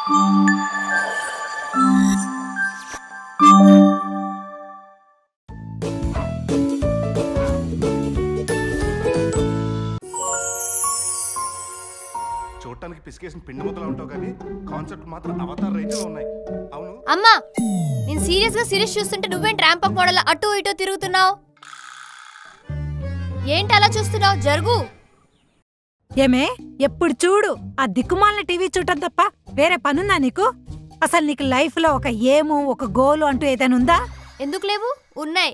చూడటానికి పిసికేసిన పిండి ముద్దలా ఉంటావు కానీ కాన్సెప్ట్ మాత్రం అవతార్ రేంజ్లో ఉన్నాయి. అవును అమ్మా, నేను సీరియస్ గా సిరీస్ చూస్తుంటే నువ్వేంటి ర్యాంప్ అప్ మోడల్ అటు ఇటు తిరుగుతున్నావు? ఏంటి అలా చూస్తున్నావు? జరుగు. ఏమే, ఎప్పుడు చూడు ఆ దిక్కుమాలిన టీవీ చూడటం తప్ప వేరే పనుందా నీకు? అసలు నీకు లైఫ్ లో ఒక ఏము ఒక గోలు అంటూ ఏదైనా ఉందా? ఎందుకు లేవు? ఉన్నాయి.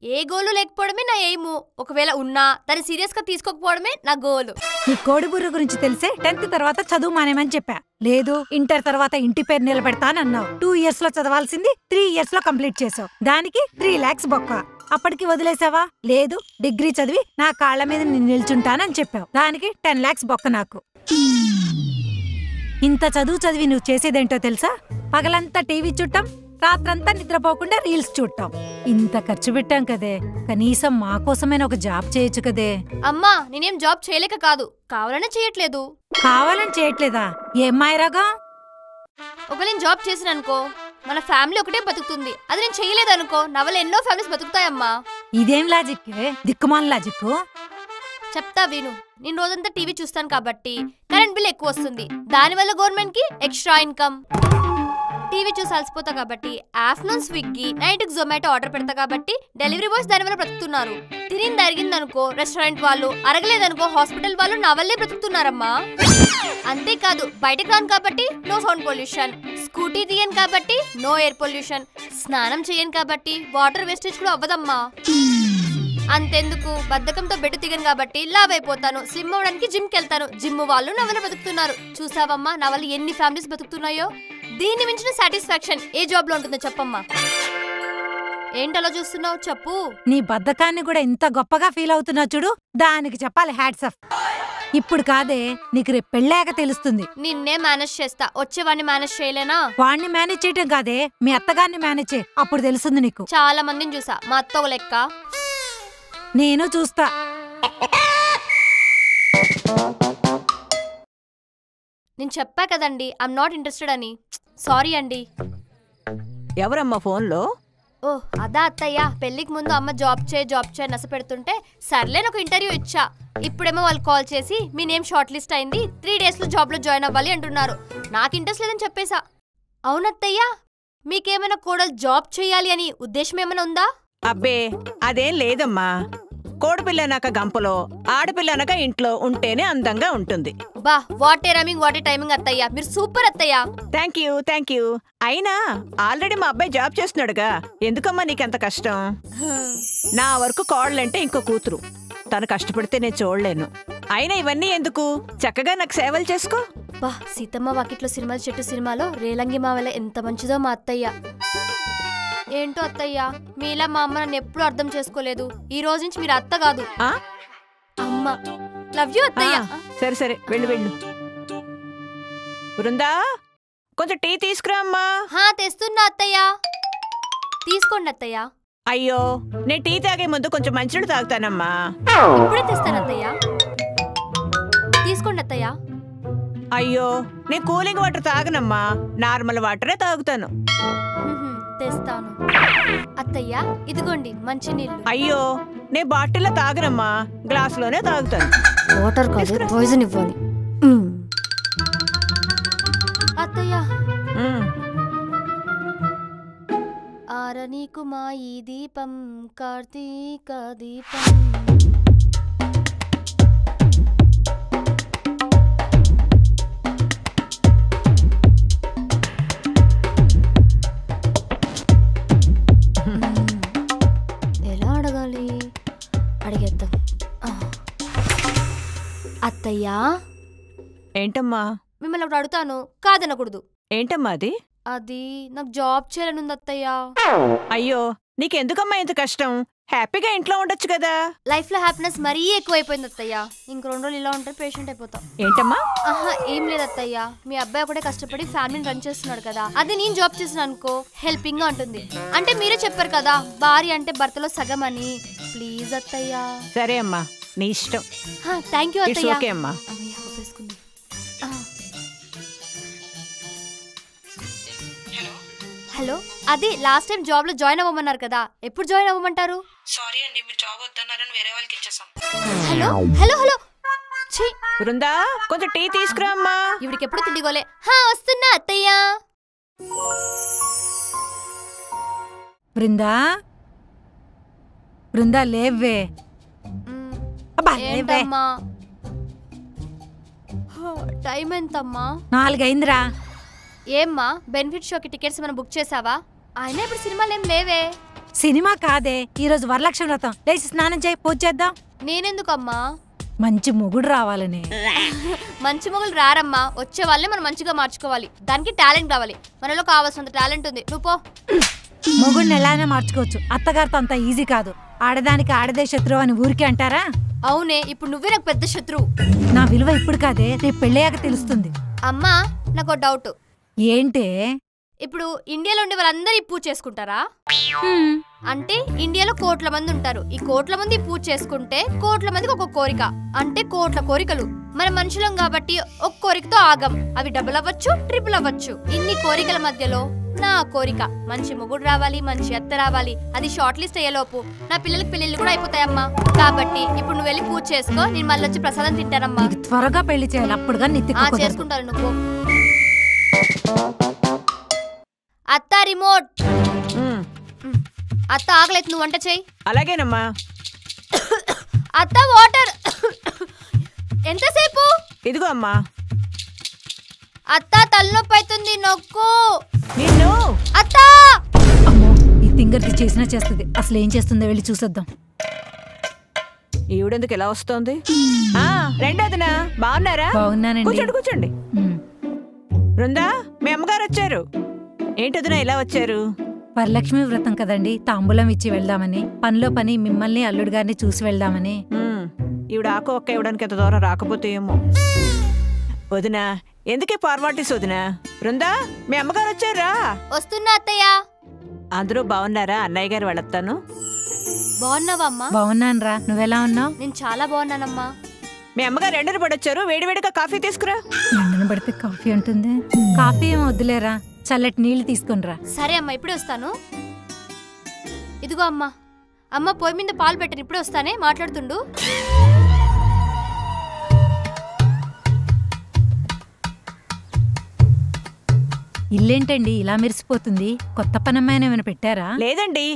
ఏ గోలు లేకపోవడమే నా ఎయిము. ఒకవేళ ఉన్నా దాన్ని సీరియస్ గా తీసుకోకపోవడమే నా గోలు. నీ కోడిబుర్ర గురించి తెలిసే 10th తర్వాత చదువు మానేమని చెప్పా. లేదు, ఇంటర్ తర్వాత ఇంటి పేరు నిలబెడతానన్నావు. 2 years లో చదవాల్సింది 3 years లో కంప్లీట్ చేసావు. దానికి 3 lakhs బొక్క. అప్పటికి వదిలేసావా? లేదు, డిగ్రీ చదివి నా కాళ్ల మీద నేను నిల్చుంటానని చెప్పావు. దానికి 10 lakhs బొక్క నాకు. ఇంత చదువు చదివి నువ్వు చేసేదేంటో తెలుసా? పగలంతా టీవీ చూడటం, రాత్రంతా నిద్రపోకుండా రీల్స్ చూడటం. ఇంత ఖర్చు పెట్టాం కదే, కనీసం మా కోసమైనా ఒక జాబ్ చేయొచ్చు కదే. అమ్మా, నేనేం జాబ్ చేయలేక కాదు, కావాలనే చేయట్లేదు. కావాలని చేయట్లేదా? ఏమ్మాయిరాగా? ఒకవేళ నేను జాబ్ చేసిన అనుకో, మన ఫ్యామిలీ ఒకటే బతుకుతుంది. అది నేను చేయలేదనుకో, నా వల్ల ఎన్నో ఫ్యామిలీస్ బతుకుతాయమ్మా. ఇదేం లాజిక్? దిక్కుమాల లాజిక్. చెప్తా విను. నేను రోజంతా టీవీ చూస్తాను కాబట్టి కరెంట్ బిల్ ఎక్కువ వస్తుంది. దానివల్ల గవర్నమెంట్ కి ఎక్స్ట్రా ఇన్కమ్. టీవీ చూసి అలసిపోతా కాబట్టి afternoon Swiggy, night Zomato order పెడతా కాబట్టి డెలివరీ బాయ్స్ దానివల్ల బ్రతుకుతున్నారు. తినింది అరిగిందనుకో రెస్టారెంట్ వాళ్ళు, అరగలేదనుకో హాస్పిటల్ వాళ్ళు నా వల్లే బ్రతుకుతున్నారమ్మా. అంతేకాదు, బయటకు రాను కాబట్టి నో సౌండ్ పొల్యూషన్, స్కూటీ తీయను కాబట్టి నో ఎయిర్ పొల్యూషన్, స్నానం చేయను కాబట్టి వాటర్ వేస్టేజ్ కూడా అవ్వదమ్మా. అంతెందుకు, బద్ధకంతో బెట్టు దిగను కాబట్టి లావ్ అయిపోతాను. స్లిమ్ అవడానికి జిమ్కి వెళ్తాను. జిమ్ వాళ్ళు నా వల్ల బతుకుతున్నారు. చూసావమ్మా నా వల్ల ఎన్ని ఫ్యామిలీస్ బతుకుతున్నాయో? దీన్ని మించిన సాటిస్ఫాక్షన్ ఏ జాబ్ లో ఉంటుందో చెప్పమ్మా. ఏంటలా చూస్తున్నావు? చెప్పు. నీ బద్ధకాన్ని కూడా ఇంత గొప్పగా ఫీల్ అవుతున్నావు చూడు, దానికి చెప్పాలి హ్యాట్స్ ఆఫ్. ఇప్పుడు కాదే, నీకు రేపు పెళ్ళాక తెలుస్తుంది. నిన్నే మేనేజ్ చేస్తా, వచ్చేవాడిని మేనేజ్ చేయలేనా? వాడిని మేనేజ్ చేయటం కాదే, మీ అత్తగారిని మేనేజ్ చేయి, అప్పుడు తెలుస్తుంది నీకు. చాలా మందిని చూసా, మా అత్త ఒక లెక్క. నేను చూస్తా. నేను చెప్పా కదండి, ఐఎమ్ నాట్ ఇంట్రెస్టెడ్ అని. సారీ అండి. ఎవరమ్మా ఫోన్లో? ఓ అదా అత్తయ్య, పెళ్లికి ముందు అమ్మ జాబ్ చేయ నస పెడుతుంటే సర్లే ఒక ఇంటర్వ్యూ ఇచ్చా. ఇప్పుడేమో వాళ్ళు కాల్ చేసి మీ నేమ్ షార్ట్ లిస్ట్ అయింది, 3 days లో జాబ్ లో జాయిన్ అవ్వాలి అంటున్నారు. నాకు ఇంట్రెస్ట్ లేదని చెప్పేశా. అవునత్తయ్య, మీకేమైనా కోడలు జాబ్ చేయాలి అని ఉద్దేశం ఏమైనా ఉందా? అబ్బే అదేం లేదమ్మా. కోడిపిల్లనక గంపలో, ఆడపిల్లనక ఇంట్లో ఉంటేనే అందంగా ఉంటుంది. బా, వాట్ ఏ రమింగ్, వాట్ ఏ టైమింగ్ అత్తయ్య, మీరు సూపర్ అత్తయ్య. Thank you. అయినా ఆల్రెడీ మా అబ్బాయి జాబ్ చేస్తున్నాడుగా, ఎందుకమ్మా నీకెంత కష్టం? నా వరకు కోడలంటే ఇంకో కూతురు, తను కష్టపడితే నేను చూడలేను. అయినా ఇవన్నీ ఎందుకు, చక్కగా నాకు సేవలు చేసుకో. బా, సీతమ్మ వాకిట్లో సినిమాల చెట్టు సినిమాలో రేలంగి మావల ఎంత మంచిదో మా అత్తయ్య. ఏంటో అత్తయ్య, మీలా మా అమ్మ నన్ను ఎప్పుడు అర్థం చేసుకోలేదు. ఈ రోజు నుంచి మీరు అత్త కాదు, అమ్మ. లవ్ యూ అత్తయ్య. సరే వెళ్ళు. బృందా, కొంచెం టీ తీసుకురా అమ్మా. తెస్తున్నా అత్తయ్య. తీసుకోండి అత్తయ్య. అయ్యో, నేను టీ తాగే ముందు కొంచెం మంచినీళ్ళు తాగుతానమ్మా. ఇప్పుడే తెస్తాను అత్తయ్య. తీసుకోండి అత్తయ్య. అయ్యో, నేను కూలింగ్ వాటర్ తాగనమ్మా, నార్మల్ వాటరే తాగుతాను. తెస్తాను అత్తయ్య. ఇదిగోండి మంచి నీళ్ళు. అయ్యో, నేను బాటిల్లో తాగనమ్మా, గ్లాసులోనే తాగుతాను. వాటర్ కాదు, పాయిజన్ ఇవ్వాలి అత్తయ్య. ఆరనీకు మా ఈ దీపం, కార్తీక దీపం. ఎలా అడగాలి? అడిగేద్దాం. అత్తయ్యా. ఏంటమ్మా? మిమ్మల్ని ఒకటి అడుగుతాను, కాదనకూడదు. ఏంటమ్మా అది? అది నాకు జాబ్ చేయాలనుంది అత్తయ్యా. అయ్యో, నీకెందుకమ్మా ఇంత కష్టం? హ్యాపీగా ఇంట్లో ఉండొచ్చు కదా. లైఫ్ లో హ్యాపీనెస్ మరీ ఎక్కువైపోయింది అత్తయ్య. ఇంక 2 రోజులు ఇలా ఉంటే పేషెంట్ అయిపోతాం. ఏంటమ్మా? ఏం లేదు అత్తయ్య, మీ అబ్బాయి ఒకటే కష్టపడి ఫ్యామిలీని రన్ చేస్తున్నాడు కదా, అది నేను జాబ్ చేసిన అనుకో హెల్పింగ్ గా ఉంటుంది. అంటే మీరే చెప్పారు కదా, భార్య అంటే భర్తలో సగం అని. ప్లీజ్ అత్తయ్య. సరే అమ్మా, నీ ఇష్టం. థ్యాంక్ యూ అత్తయ్య. ఓకే అమ్మా. హలో, అది లాస్ట్ టైం జాబ్ లో జాయిన్ అవ్వమన్నారు కదా, ఎప్పుడు జాయిన్ అవ్వమంటారు? సారీ అండి, మీరు జాబ్ వద్దన్నారని వేరే వాళ్ళకి ఇచ్చేసాం. హలో హలో హలో, ఛీ, బృందా కొంచెం టీ తీసుకురా అమ్మా. ఇవిడికి ఎప్పుడు తిండిగోలే. వస్తున్నా అత్తయ్య. బృందా బృందా లేవే. అబ్బా, లేవే. ఏంటమ్మా టైం ఎంతమ్మా? 4 అయిందిరా. ఏమ్మా బెనిఫిట్ షోకి టికెట్స్ మనం బుక్ చేసావా? అయినా ఇప్పుడు సినిమాలు ఏం లేవే. సినిమా కాదే, ఈరోజు వరలక్ష్మి వ్రతం. లేచి స్నానం చేయి, పూజ చేద్దాం. నేనెందుకమ్మా? మంచి మొగుడు రావాలని. మంచి మొగులు రారమ్మా, వచ్చే వాళ్ళే మనం మంచిగా మార్చుకోవాలి. దానికి టాలెంట్ కావాలి. మనలో కావాల్సినంత టాలెంట్ ఉంది. నువ్వు పో. మొగుడిని ఎలానే మార్చుకోవచ్చు, అత్తగారితో అంత ఈజీ కాదు. ఆడదానికి ఆడదే శత్రువు అని ఊరికే అంటారా? అవునే, ఇప్పుడు నువ్వే నాకు పెద్ద శత్రువు. నా విలువ ఇప్పుడు కాదే, రేపు పెళ్ళయ్యాక తెలుస్తుంది. అమ్మా, నాకు డౌట్. ఏంటే? ఇప్పుడు ఇండియాలో ఉండే వాళ్ళందరూ ఈ పూజ చేసుకుంటారా? అంటే ఇండియాలో కోట్ల మంది ఉంటారు. ఈ కోట్ల మంది పూజ చేసుకుంటే కోట్ల మందికి ఒక కోరిక, అంటే కోట్ల కోరికలు. మన మనుషులం కాబట్టి ఒక కోరికతో ఆగం. అవి డబుల్ అవ్వచ్చు, ట్రిపుల్ అవ్వచ్చు. ఇన్ని కోరికల మధ్యలో నా కోరిక మంచి మొగుడు రావాలి, మంచి అత్త రావాలి. అది షార్ట్ లిస్ట్ అయ్యేలోపు నా పిల్లలకి పెళ్లిళ్ళు కూడా అయిపోతాయమ్మా. కాబట్టి ఇప్పుడు నువ్వు వెళ్ళి పూజ చేసుకో, నేను మళ్ళీ వచ్చి ప్రసాదం తింటానమ్మా. త్వరగా పెళ్లి చేయాలి, అప్పుడుగా చేసుకుంటాను. నువ్వు అత్త రిమోట్. అత్త ఆకలేదు, నువ్వు వంట చెయ్యి. అలాగేనమ్మా. అత్త వాటర్. ఎంతసేపు? ఇదిగో అమ్మా. అత్త తలనొప్పి అవుతుంది, నొక్కు. నిన్ను అత్త. అమ్మో, ఈ తింగర్ది చేసినా చేస్తుంది. అసలు ఏం చేస్తుందో వెళ్ళి చూసొద్దాం. ఈవిడెందుకు ఎలా వస్తోంది? రండి వదినా, బాగున్నారా? బాగున్నానండి. కూర్చోండి కూర్చోండి. బృందా, మీ అమ్మగారు వచ్చారు. ఏంటదినా ఇలా వచ్చారు? వరలక్ష్మి వ్రతం కదండి, తాంబూలం ఇచ్చి వెళ్దామని. పనిలో పని మిమ్మల్ని అల్లుడు గారిని చూసి వెళ్దామని. ఈవిడ ఆకు ఒక్క ఇవ్వడానికి ఎంత దూరం రాకపోతే ఏమో. వదినా, ఎందుకే ఫార్మాలిటీస్ వదినా? బృందా, మీ అమ్మగారు వచ్చారా? వస్తున్నా అత్తయ్య. అందరూ బాగున్నారా? అన్నయ్య గారు వెళ్ళొస్తాను. బాగున్నావా అమ్మా? బాగున్నాను రా, నువ్వెలా ఉన్నావు? నేను చాలా బాగున్నానమ్మా. మీ అమ్మగారు ఎండను పడొచ్చారు, వేడివేడిగా కాఫీ తీసుకురా. ఎండను పడితే కాఫీ ఉంటుంది. కాఫీ ఏం వద్దులేరా, చల్లటి నీళ్లు తీసుకునిరా. సరే అమ్మా, ఇప్పుడే వస్తాను. ఇదిగో అమ్మా. అమ్మ పొయ్యి మీద పాలు పెట్టను, ఇప్పుడే వస్తానే, మాట్లాడుతుండు. ఇల్లేంటండి ఇలా మెరిసిపోతుంది? కొత్త పనమ్మాయిని ఏమైనా పెట్టారా? లేదండి,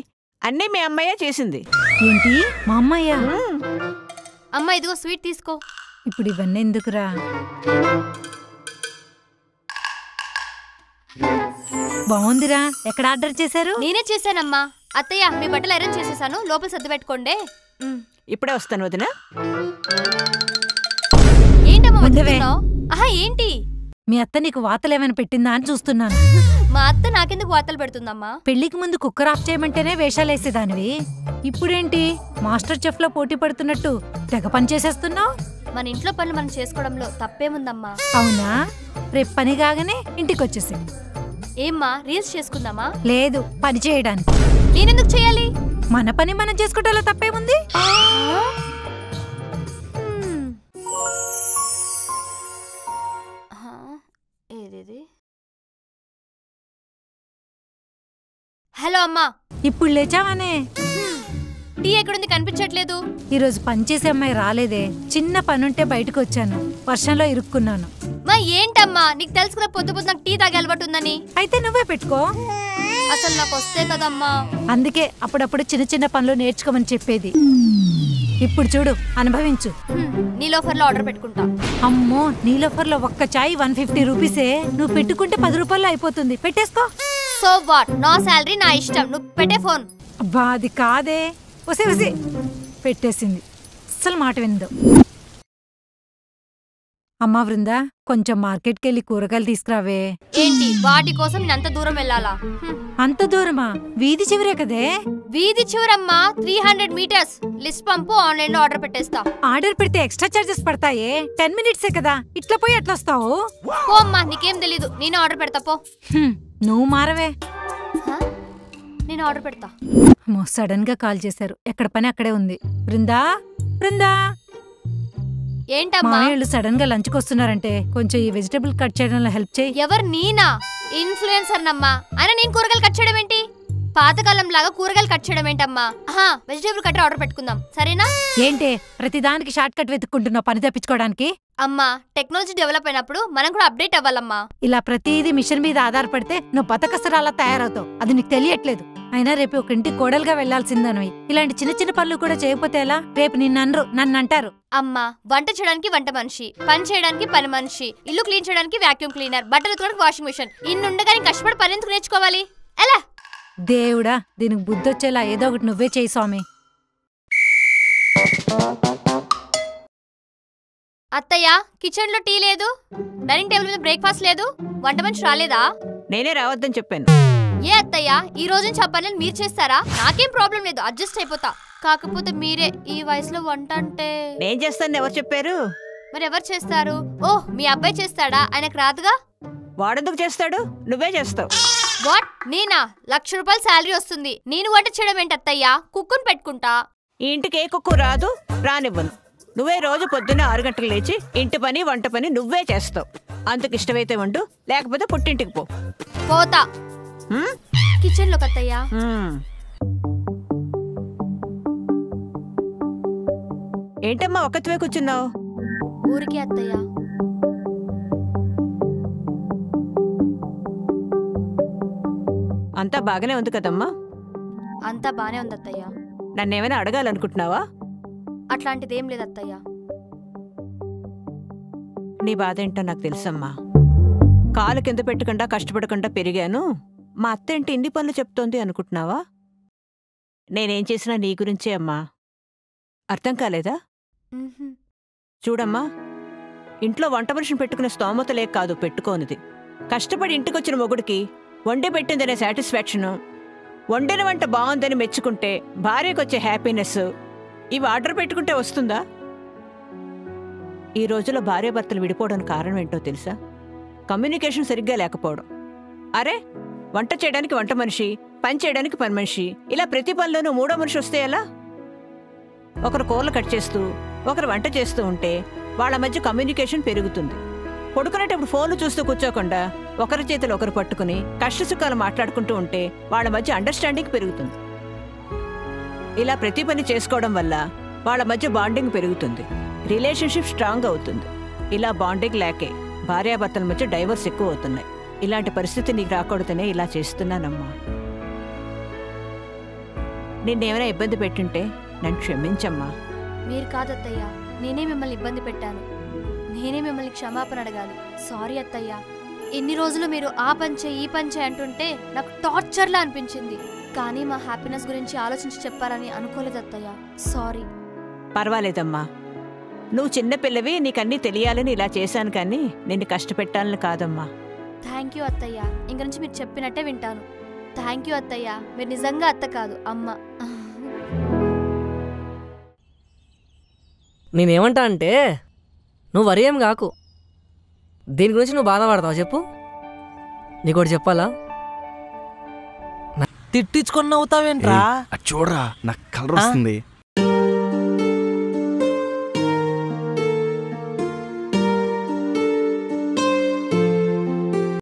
అన్నీ మీ అమ్మయ్య చేసింది. ఏంటి, మా అమ్మయ్యా? అమ్మ ఇదిగో స్వీట్ తీసుకో. ఇప్పుడు ఇవన్నీ ఎందుకురా? బాగుందిరా. ఎక్కడ ఆర్డర్ చేశారు? నేనే చేశానమ్మా. అత్తయ్య, మీ బట్టలు అరేంజ్ చేసేసాను, లోపల సర్ది పెట్టుకోండి. ఇప్పుడే వస్తాను వదినా. ఏంటమ్మా వదులుతున్నావ్? ఆహా, ఏంటి? మీ అత్త నీకు వాతలేమైనా పెట్టిందా అని చూస్తున్నాను. మా అత్త నాకెందుకు వార్తలు పెడుతుందమ్మా? పెళ్లికి ముందు కుక్కర్ ఆఫ్ చేయమంటేనే వేషాలేసేదానివి. ఇప్పుడేంటి మాస్టర్ చెఫ్ లో పోటీ పడుతున్నట్టు తెగ పని చేసేస్తున్నావు? మన ఇంట్లో పనులు మనం చేసుకోవడంలో తప్పేముందమ్మా? అవునా? రేపు పని కాగానే ఇంటికి వచ్చేసి. ఏమ్మా, రీల్స్ చేసుకుందామా? లేదు, పని చేయడానికి. నేనెందుకు చేయాలి? మన పని మనం చేసుకోవడంలో తప్పేముంది? ఏదేది? హలో అమ్మా. ఇప్పుడు లేచావానే? టీ ఎక్కడుంది, కనిపించట్లేదు. ఈరోజు పనిచేసే అమ్మాయి రాలేదే. చిన్న పనుంటే బయటకు వచ్చాను, వర్షంలో ఇరుక్కున్నాను. మా ఏంటమ్మా, నీకు తెలుసుకున్న పొద్దు పొద్దు నాకు టీ తాగే అలవాటు ఉందని. అయితే నువ్వే పెట్టుకో. అసలు నాకు వస్తే కదమ్మా. అందుకే అప్పుడప్పుడు చిన్న చిన్న పనులు నేర్చుకోమని చెప్పేది. ఇప్పుడు చూడు, అనుభవించు. నీలోఫర్లో ఆర్డర్ పెట్టుకుంటా. అమ్మో, నీలోఫర్లో ఒక్క చాయ్ 150 రూపీసే. నువ్వు పెట్టుకుంటే 10 రూపాయలు అయిపోతుంది. పెట్టేసుకో. సో వాట్, నా శాలరీ నా ఇష్టం, నువ్వు పెట్టే ఫోన్. అబ్బా, అది కాదే. వసే వసే పెట్టేసింది, అస్సలు మాట విందు. అమ్మా బృందా, కొంచెం మార్కెట్కి వెళ్ళి కూరగాయలు తీసుకురావే. ఏంటి, వాటి కోసం నేను అంత దూరం వెళ్ళాలా? అంత దూరమా? వీధి చివరే కదే. వీధి చివరమ్మా, 300 మీటర్స్. లిస్ట్ పంపు, ఆన్లైన్ లో ఆర్డర్ పెట్టేస్తా. ఆర్డర్ పెడితే ఎక్స్ట్రా చార్జెస్ పడతాయే. 10 మినిట్సే కదా, ఇట్లా పోయి ఎట్లా వస్తావు? పో అమ్మా, నీకేం తెలీదు, నేను ఆర్డర్ పెడతా పో. నువ్వు మారవే. నేను ఆర్డర్ పెడతా. సడన్ గా కాల్ చేశారు, ఎక్కడ పని అక్కడే ఉంది. బృందా, బృందా. ఏంటమ్మా? మామయ్యలు సడన్ గా లంచ్కి వస్తున్నారంటే కొంచెం ఈ వెజిటబుల్ కట్ చేయడంలో హెల్ప్ చేయి. ఎవరు, నేనా? ఇన్ఫ్లుయెన్సర్ నమ్మా. అయినా నేను కూరగాయలు కట్ చేయడం ఏంటి? పాతకాలం లాగా కూరగాయలు కట్ చేయడం ఏంటమ్మా? వెజిటేబుల్ కట్టర్ ఆర్డర్ పెట్టుకుందాం, సరేనా? ఏంటే ప్రతిదానికి షార్ట్ కట్ వెతుక్కుంటున్నావు పని తప్పించుకోవడానికి? అమ్మా, టెక్నాలజీ డెవలప్ అయినప్పుడు మనం కూడా అప్డేట్ అవ్వాలమ్మా. ఇలా ప్రతిదీ మిషన్ మీద ఆధారపడితే నువ్వు బతకసరాలా తయారవుతావు. అది నీకు తెలియట్లేదు. అయినా రేపు ఒక ఇంటి కోడలుగా వెళ్లాల్సిందనవి. ఇలాంటి చిన్న చిన్న పనులు కూడా చేయకపోతే ఎలా? రేపు నన్ను అంటారు. అమ్మా, వంట చేయడానికి వంట మనిషి, పని చేయడానికి పని మనిషి, ఇల్లు క్లీన్ చేయడానికి వాక్యూమ్ క్లీనర్, బట్టలు ఉతకడానికి వాషింగ్ మిషన్, ఇన్నుండగానే కష్టపడి పని ఎందుకు నేర్చుకోవాలి? ఎలా? దేవుడా, దీనికి బుద్ధొచ్చేలా ఏదో ఒకటి నువ్వే చేయి స్వామి. అత్తయ్య, కిచెన్ లో టీ లేదు, డైనింగ్ టేబుల్ మీద బ్రేక్ఫాస్ట్ లేదు, వంట మనిషి రాలేదా? నేనే రావద్దని చెప్పాను. ఏ అత్తయ్య, ఈ రోజు నుంచి ఆ పనులు మీరు చేస్తారా? నాకేం ప్రాబ్లం లేదు, అడ్జస్ట్ అయిపోతా. కాకపోతే మీరే ఈ వయసులో వంట అంటే. నేను చేస్తాను ఎవరు చెప్పారు? మరి ఎవరు చేస్తారు? ఓహ్, మీ అబ్బాయి చేస్తాడా? ఆయనకు రాదుగా. వాడెందుకు చేస్తాడు? నువ్వే చేస్తావు. వాట్? నేనా? 1,00,000 రూపాయలు శాలరీ వస్తుంది, నేను వంట చేయడం ఏంటి అత్తయ్య? కుక్కుని పెట్టుకుంటా. ఈ ఇంటికి ఏ కుక్కు రాదు, రానివ్వను. నువ్వే రోజు పొద్దున్న 6 గంటలు లేచి ఇంటి పని వంట పని నువ్వే చేస్తావు. అందుకు ఇష్టమైతే వండు, లేకపోతే పుట్టింటికి పో. పోతా కిచెన్ లో. అత్తయ్య, ఏంటమ్మా ఒక్కతివే కూర్చున్నావు? ఊరికి అత్తయ్య. అంతా బాగానే ఉంది కదమ్మా? అంతా బానే ఉంది అత్తయ్య. నన్నేమైనా అడగాలనుకుంటున్నావా? అట్లాంటిదేం లేదు అత్తయ్య. నీ బాధ ఏంటో నాకు తెలుసమ్మా. కాలు కింద పెట్టకుండా కష్టపడకుండా పెరిగాను, మా అత్త ఏంటి ఇన్ని పనులు చెప్తోంది అనుకుంటున్నావా? నేనేం చేసినా నీ గురించే అమ్మా. అర్థం కాలేదా? చూడమ్మా, ఇంట్లో వంట మనిషిని పెట్టుకునే స్తోమత లేక కాదు పెట్టుకోనిది. కష్టపడి ఇంటికొచ్చిన మొగుడికి వండి పెట్టిందనే సాటిస్ఫాక్షను, వండిన వంట బాగుందని మెచ్చుకుంటే భార్యకొచ్చే హ్యాపీనెస్, ఇవి ఆర్డర్ పెట్టుకుంటే వస్తుందా? ఈ రోజుల్లో భార్యాభర్తలు విడిపోవడానికి కారణం ఏంటో తెలుసా? కమ్యూనికేషన్ సరిగ్గా లేకపోవడం. అరే, వంట చేయడానికి వంట మనిషి, పని చేయడానికి పని మనిషి, ఇలా ప్రతి పనిలోనూ మూడో మనిషి వస్తే ఎలా? ఒకరు కూరలు కట్ చేస్తూ ఒకరు వంట చేస్తూ ఉంటే వాళ్ళ మధ్య కమ్యూనికేషన్ పెరుగుతుంది. పడుకునేటప్పుడు ఫోన్లు చూస్తూ కూర్చోకుండా ఒకరి చేతులు ఒకరు పట్టుకుని కష్టసుఖాలు మాట్లాడుకుంటూ ఉంటే వాళ్ళ మధ్య అండర్స్టాండింగ్ పెరుగుతుంది. ఇలా ప్రతి పని చేసుకోవడం వల్ల వాళ్ళ మధ్య బాండింగ్ పెరుగుతుంది, రిలేషన్షిప్ స్ట్రాంగ్ అవుతుంది. ఇలా బాండింగ్ లేకే భార్యాభర్తల మధ్య డైవర్స్ ఎక్కువ అవుతున్నాయి. ఇలాంటి పరిస్థితి నీకు రాకూడదనే ఇలా చేస్తున్నానమ్మా. నిన్నేమైనా ఇబ్బంది పెట్టుంటే నన్ను క్షమించమ్మా. మీరు కాదత్తయ్య, నేనే మిమ్మల్ని ఇబ్బంది పెట్టాను. నేనే మిమ్మల్ని క్షమాపణ అడగాలి. సారీ అత్తయ్య. ఎన్ని రోజులు మీరు ఆ పంచే ఈ పంచే అంటుంటే నాకు టార్చర్లా అనిపించింది. కానీ మా హ్యాపీనెస్ గురించి ఆలోచించి చెప్పారని అనుకోలేదు అత్తయ్య. సారీ. పర్వాలేదమ్మా, నువ్వు చిన్నపిల్లవి, నీకన్నీ తెలియాలని ఇలా చేశాను, కానీ నిన్ను కష్టపెట్టాలని కాదమ్మా. థ్యాంక్ యూ అత్తయ్య. ఇంక నుంచి మీరు చెప్పినట్టే వింటాను. థ్యాంక్ యూ అత్తయ్య. మీరు నిజంగా అత్త కాదు, అమ్మ. నేనేమంటా అంటే, నువ్వు వరి ఏం కాకు. దీని గురించి నువ్వు బాధపడతావు చెప్పు. నీకోటి చెప్పాలా? తిట్టించుకొని నవ్వుతావేంట్రా? చూడరా, నాకు కలర్ వస్తుంది.